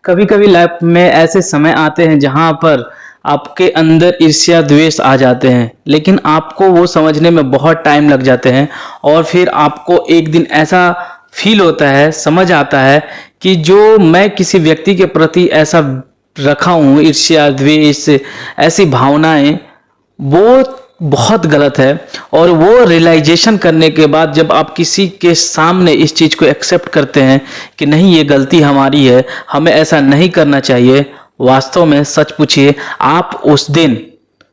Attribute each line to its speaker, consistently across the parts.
Speaker 1: कभी कभी लाइफ में ऐसे समय आते हैं जहां पर आपके अंदर ईर्ष्या द्वेष आ जाते हैं, लेकिन आपको वो समझने में बहुत टाइम लग जाते हैं। और फिर आपको एक दिन ऐसा फील होता है, समझ आता है कि जो मैं किसी व्यक्ति के प्रति ऐसा रखा हूँ, ईर्ष्या द्वेष ऐसी भावनाएं, वो बहुत गलत है। और वो रियलाइजेशन करने के बाद जब आप किसी के सामने इस चीज़ को एक्सेप्ट करते हैं कि नहीं, ये गलती हमारी है, हमें ऐसा नहीं करना चाहिए, वास्तव में सच पूछिए, आप उस दिन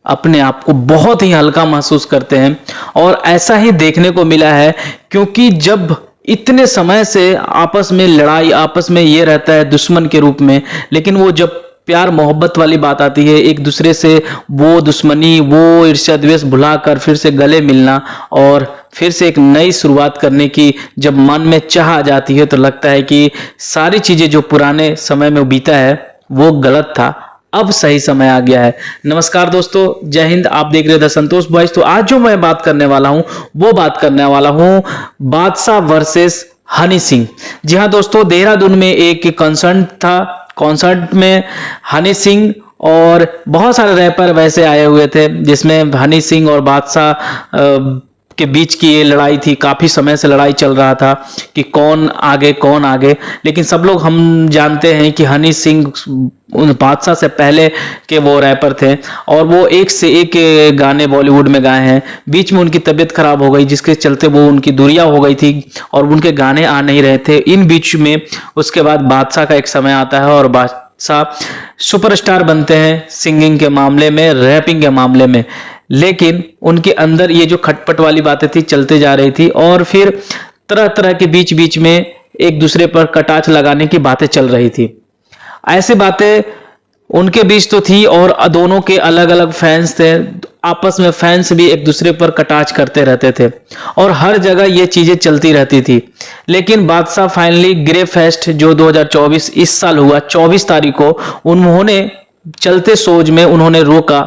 Speaker 1: अपने आप को बहुत ही हल्का महसूस करते हैं। और ऐसा ही देखने को मिला है, क्योंकि जब इतने समय से आपस में लड़ाई, आपस में ये रहता है दुश्मन के रूप में, लेकिन वो जब प्यार मोहब्बत वाली बात आती है, एक दूसरे से वो दुश्मनी, वो ईर्ष्या द्वेष भुलाकर फिर से गले मिलना और फिर से एक नई शुरुआत करने की जब मन में चाह आ जाती है, तो लगता है कि सारी चीजें जो पुराने समय में बीता है वो गलत था, अब सही समय आ गया है। नमस्कार दोस्तों, जय हिंद। आप देख रहे थे संतोष बॉयज। तो आज जो मैं बात करने वाला हूं वो बात करने वाला हूं बादशाह वर्सेस हनी सिंह। जी हाँ दोस्तों, देहरादून में एक कंसर्ट था। कॉन्सर्ट में हनी सिंह और बहुत सारे रैपर वैसे आए हुए थे, जिसमें हनी सिंह और बादशाह के बीच की ये लड़ाई थी। काफी समय से लड़ाई चल रहा था कि कौन आगे कौन आगे, लेकिन सब लोग हम जानते हैं कि हनी सिंह उन बादशाह से पहले के वो रैपर थे और वो एक से एक गाने बॉलीवुड में गाए हैं। बीच में उनकी तबीयत खराब हो गई, जिसके चलते वो उनकी दूरियां हो गई थी और उनके गाने आ नहीं रहे थे। इन बीच में उसके बाद बादशाह का एक समय आता है और बादशाह सुपरस्टार बनते हैं सिंगिंग के मामले में, रैपिंग के मामले में। लेकिन उनके अंदर ये जो खटपट वाली बातें थी चलते जा रही थी और फिर तरह तरह के बीच बीच में एक दूसरे पर कटाक्ष लगाने की बातें चल रही थी। ऐसी बातें उनके बीच तो थी और दोनों के अलग अलग फैंस थे, आपस में फैंस भी एक दूसरे पर कटाक्ष करते रहते थे और हर जगह ये चीजें चलती रहती थी। लेकिन बादशाह फाइनली ग्रे फेस्ट जो 2024 इस साल हुआ 24 तारीख को, उन्होंने चलते सोच में उन्होंने रोका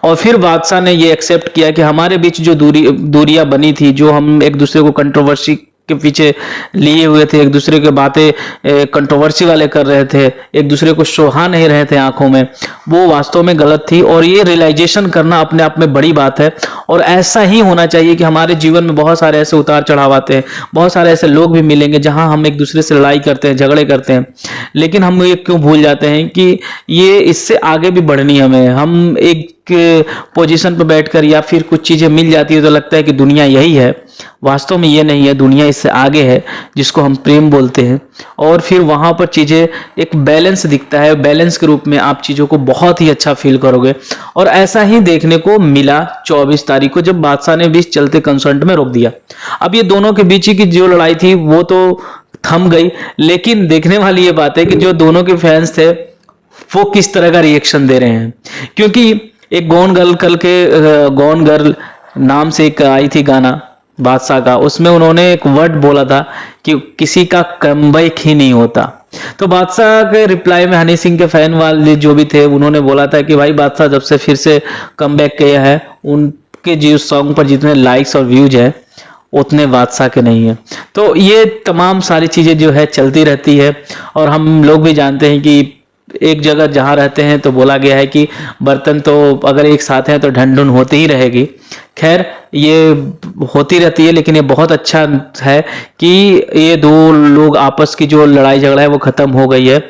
Speaker 1: और फिर बादशाह ने ये एक्सेप्ट किया कि हमारे बीच जो दूरियां बनी थी, जो हम एक दूसरे को कंट्रोवर्सी के पीछे लिए हुए थे, एक दूसरे के बातें कंट्रोवर्सी वाले कर रहे थे, एक दूसरे को शोभा नहीं रहे थे आंखों में, वो वास्तव में गलत थी। और ये रियलाइजेशन करना अपने आप में बड़ी बात है और ऐसा ही होना चाहिए कि हमारे जीवन में बहुत सारे ऐसे उतार चढ़ाव आते हैं, बहुत सारे ऐसे लोग भी मिलेंगे जहां हम एक दूसरे से लड़ाई करते हैं, झगड़े करते हैं, लेकिन हम ये क्यों भूल जाते हैं कि ये इससे आगे भी बढ़नी हमें। हम एक पोजीशन पर बैठकर या फिर कुछ चीजें मिल जाती है तो लगता है कि दुनिया यही है, वास्तव में ये नहीं है, दुनिया इससे आगे है, जिसको हम प्रेम बोलते हैं। और फिर वहां पर चीजें एक बैलेंस दिखता है, बैलेंस के रूप में आप चीजों को बहुत ही अच्छा फील करोगे। और ऐसा ही देखने को मिला 24 तारीख को, जब बादशाह ने बीच चलते कंसर्ट में रोक दिया। अब ये दोनों के बीच की जो लड़ाई थी वो तो थम गई, लेकिन देखने वाली ये बात है कि जो दोनों के फैंस थे वो किस तरह का रिएक्शन दे रहे हैं। क्योंकि एक गॉन गर्ल नाम से एक आई थी गाना बादशाह का, उसमें उन्होंने एक वर्ड बोला था कि किसी का कमबैक ही नहीं होता। तो बादशाह के रिप्लाई में हनी सिंह के फैन वाले जो भी थे उन्होंने बोला था कि भाई बादशाह जब से फिर से कमबैक किया है, उनके जो सॉन्ग पर जितने लाइक्स और व्यूज है उतने बादशाह के नहीं है। तो ये तमाम सारी चीजें जो है चलती रहती है और हम लोग भी जानते हैं कि एक जगह जहां रहते हैं तो बोला गया है कि बर्तन तो अगर एक साथ हैं तो ढंढुन होती ही रहेगी। खैर, ये होती रहती है, लेकिन ये बहुत अच्छा है कि ये दो लोग आपस की जो लड़ाई झगड़ा है वो खत्म हो गई है।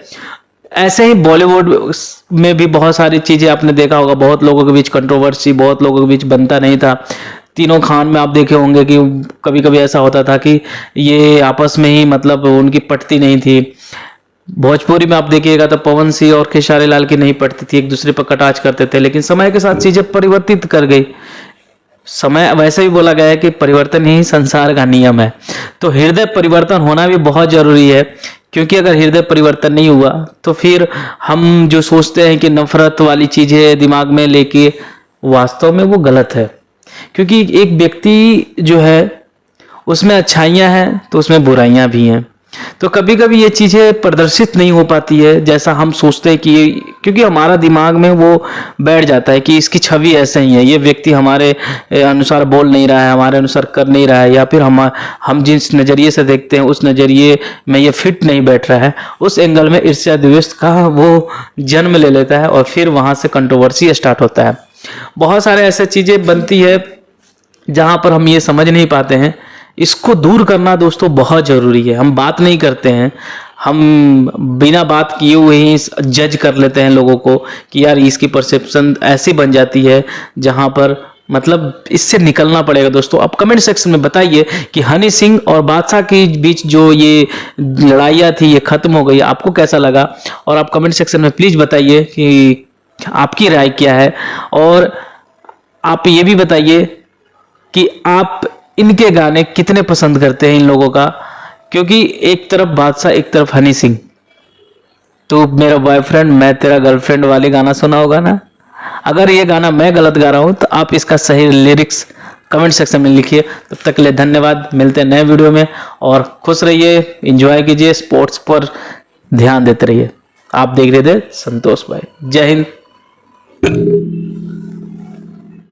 Speaker 1: ऐसे ही बॉलीवुड में भी बहुत सारी चीजें आपने देखा होगा, बहुत लोगों के बीच कंट्रोवर्सी, बहुत लोगों के बीच बनता नहीं था। तीनों खान में आप देखे होंगे कि कभी कभी ऐसा होता था कि ये आपस में ही मतलब उनकी पटती नहीं थी। भोजपुरी में आप देखिएगा तो पवन सिंह और खेसारी लाल की नहीं पड़ती थी, एक दूसरे पर कटाक्ष करते थे, लेकिन समय के साथ चीजें परिवर्तित कर गई। समय वैसे भी बोला गया है कि परिवर्तन ही संसार का नियम है। तो हृदय परिवर्तन होना भी बहुत जरूरी है, क्योंकि अगर हृदय परिवर्तन नहीं हुआ तो फिर हम जो सोचते हैं कि नफरत वाली चीजें दिमाग में लेके, वास्तव में वो गलत है। क्योंकि एक व्यक्ति जो है उसमें अच्छाइयां हैं तो उसमें बुराइयां भी हैं। तो कभी कभी ये चीज़ें प्रदर्शित नहीं हो पाती है जैसा हम सोचते हैं कि क्योंकि हमारा दिमाग में वो बैठ जाता है कि इसकी छवि ऐसे ही है, ये व्यक्ति हमारे अनुसार बोल नहीं रहा है, हमारे अनुसार कर नहीं रहा है, या फिर हम जिस नज़रिए से देखते हैं उस नज़रिए में ये फिट नहीं बैठ रहा है। उस एंगल में ईर्ष्या द्वेष का वो जन्म ले लेता है और फिर वहाँ से कंट्रोवर्सी स्टार्ट होता है। बहुत सारे ऐसे चीज़ें बनती है जहाँ पर हम ये समझ नहीं पाते हैं। इसको दूर करना दोस्तों बहुत ज़रूरी है। हम बात नहीं करते हैं, हम बिना बात किए हुए ही जज कर लेते हैं लोगों को कि यार इसकी परसेप्शन ऐसी बन जाती है जहाँ पर मतलब इससे निकलना पड़ेगा। दोस्तों आप कमेंट सेक्शन में बताइए कि हनी सिंह और बादशाह के बीच जो ये लड़ाइयाँ थी ये खत्म हो गई, आपको कैसा लगा? और आप कमेंट सेक्शन में प्लीज़ बताइए कि आपकी राय क्या है। और आप ये भी बताइए कि आप इनके गाने कितने पसंद करते हैं इन लोगों का, क्योंकि एक तरफ बादशाह एक तरफ हनी सिंह। तो मेरा बॉयफ्रेंड मैं तेरा गर्लफ्रेंड वाले गाना सुना होगा ना? अगर ये गाना मैं गलत गा रहा हूं तो आप इसका सही लिरिक्स कमेंट सेक्शन में लिखिए। तब तक के लिए धन्यवाद, मिलते हैं नए वीडियो में और खुश रहिए, एंजॉय कीजिए, स्पोर्ट्स पर ध्यान देते रहिए। आप देख रहे थे संतोष भाई। जय हिंद।